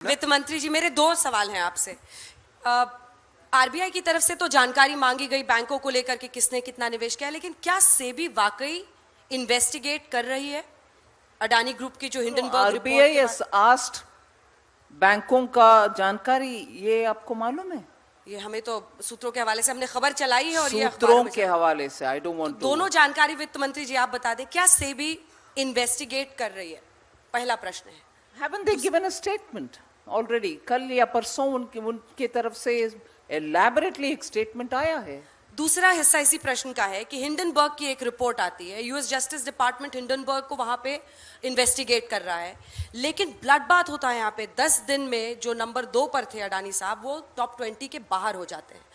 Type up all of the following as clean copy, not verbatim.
वित्त मंत्री जी, मेरे दो सवाल हैं आपसे। आरबीआई की तरफ से तो जानकारी मांगी गई बैंकों को लेकर के किसने कितना निवेश किया, लेकिन क्या सेबी वाकई इन्वेस्टिगेट कर रही है अडानी ग्रुप की जो हिंडनबर्ग रिपोर्ट आरबीआई के has बाद? asked बैंकों का जानकारी, ये आपको मालूम है? ये हमें तो सूत्रों के हवाले से हमने खबर चलाई है और ये अखबारों सूत्रों में के हवाले से आई डोंट वांट टू। दोनों जानकारी वित्त मंत्री जी आप बता दें, क्या सेबी इन्वेस्टिगेट कर रही है? पहला प्रश्न है। Haven't they given a statement already? कल या परसों उनके तरफ से elaborately एक स्टेटमेंट आया है। दूसरा हिस्सा इसी प्रश्न का है कि हिंडनबर्ग की एक रिपोर्ट आती है, यूएस जस्टिस डिपार्टमेंट हिंडनबर्ग को वहां पे इन्वेस्टिगेट कर रहा है, लेकिन ब्लड बात होता है यहाँ पे। 10 दिन में जो नंबर 2 पर थे अडानी साहब, वो टॉप 20 के बाहर हो जाते हैं।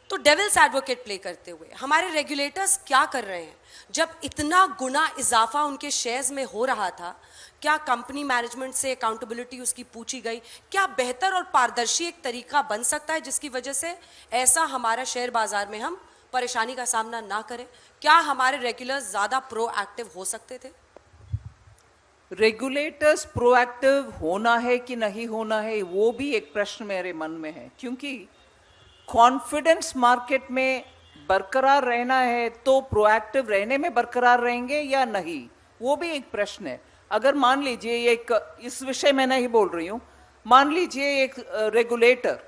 तो डेविल्स एडवोकेट प्ले करते हुए हमारे रेगुलेटर्स क्या कर रहे हैं? जब इतना गुना इजाफा उनके शेयर्स में हो रहा था, क्या कंपनी मैनेजमेंट से अकाउंटेबिलिटी उसकी पूछी गई? क्या बेहतर और पारदर्शी एक तरीका बन सकता है जिसकी वजह से ऐसा हमारा शेयर बाजार में हम परेशानी का सामना ना करें? क्या हमारे रेगुलर्स ज्यादा प्रोएक्टिव हो सकते थे? रेगुलेटर्स प्रोएक्टिव होना है कि नहीं होना है, वो भी एक प्रश्न मेरे मन में है, क्योंकि कॉन्फिडेंस मार्केट में बरकरार रहना है तो प्रोएक्टिव रहने में बरकरार रहेंगे या नहीं, वो भी एक प्रश्न है। अगर मान लीजिए, एक इस विषय में नहीं बोल रही हूं, मान लीजिए एक रेगुलेटर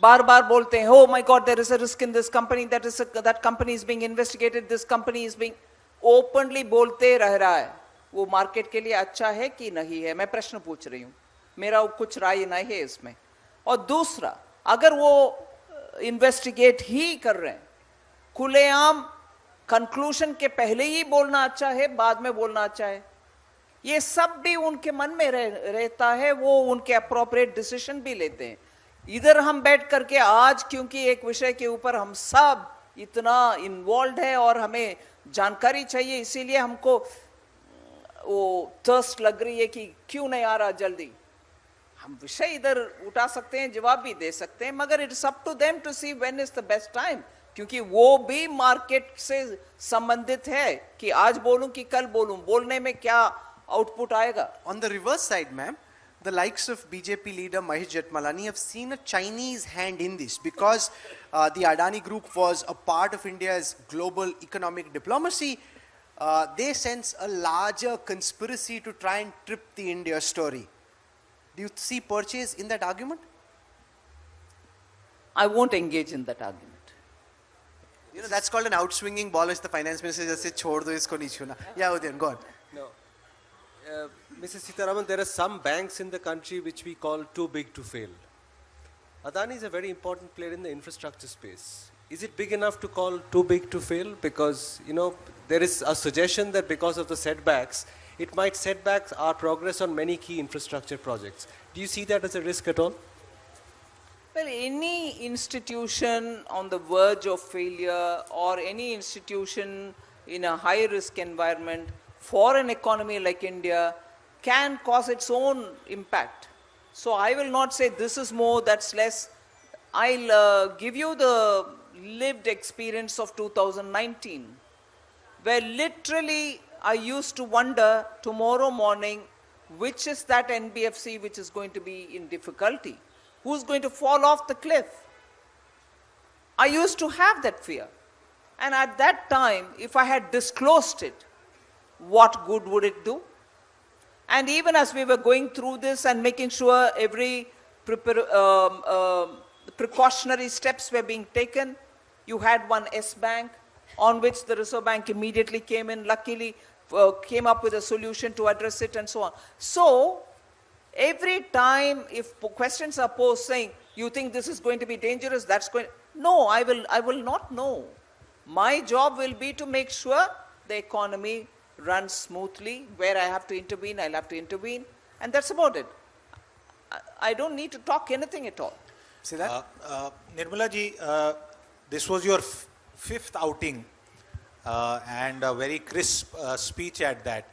बार बार बोलते हैं, oh my god there is a risk in this company, that company is being investigated, this company is being, openly बोलते रह रहा है, वो मार्केट के लिए अच्छा है कि नहीं है? मैं प्रश्न पूछ रही हूं, मेरा कुछ राय नहीं है इसमें। और दूसरा, अगर वो इन्वेस्टिगेट ही कर रहे हैं, खुलेआम कंक्लूजन के पहले ही बोलना अच्छा है, बाद में बोलना अच्छा है, ये सब भी उनके मन में रहता है, वो उनके अप्रोप्रिएट डिसीजन भी लेते हैं। इधर हम बैठ करके आज, क्योंकि एक विषय के ऊपर हम सब इतना इन्वॉल्व है और हमें जानकारी चाहिए, इसीलिए हमको वो थर्स्ट लग रही है कि क्यों नहीं आ रहा जल्दी। हम विषय इधर उठा सकते हैं, जवाब भी दे सकते हैं, मगर it's up to them to see when is the best time, क्योंकि वो भी मार्केट से संबंधित है कि आज बोलूं कि कल बोलूं, बोलने में क्या आउटपुट आएगा। On the reverse side, ma'am, the likes of BJP leader Mahesh Jethmalani have seen a Chinese hand in this because the Adani Group was a part of India's global economic diplomacy. They sense a larger conspiracy to try and trip the India story. Do you see purchase in that argument? I won't engage in that argument. You know, that's called an outswinging ball, which the finance minister just said, "Chhod do isko nahi chhuna." Yeah, Udayan, go on. No. Mrs. Sitaraman, there are some banks in the country which we call too big to fail. Adani is a very important player in the infrastructure space. Is it big enough to call too big to fail? Because, you know, there is a suggestion that because of the setbacks, it might set back our progress on many key infrastructure projects. Do you see that as a risk at all? Well, any institution on the verge of failure or any institution in a high risk environment for an economy like India can cause its own impact. So I will not say this is more, that's less. I'll give you the lived experience of 2019, where literally I used to wonder tomorrow morning which is that NBFC which is going to be in difficulty, who's going to fall off the cliff. I used to have that fear. And at that time, if I had disclosed it, what good would it do? And even as we were going through this and making sure every precautionary steps were being taken, you had one S-Bank on which the Reserve Bank immediately came in, luckily came up with a solution to address it and so on. So, every time if questions are posed saying, you think this is going to be dangerous, that's going, no, I will not know. My job will be to make sure the economy runs smoothly. Where I have to intervene, I'll have to intervene. And that's about it. I don't need to talk anything at all. See that? Nirmala ji, this was your fifth outing and a very crisp speech at that.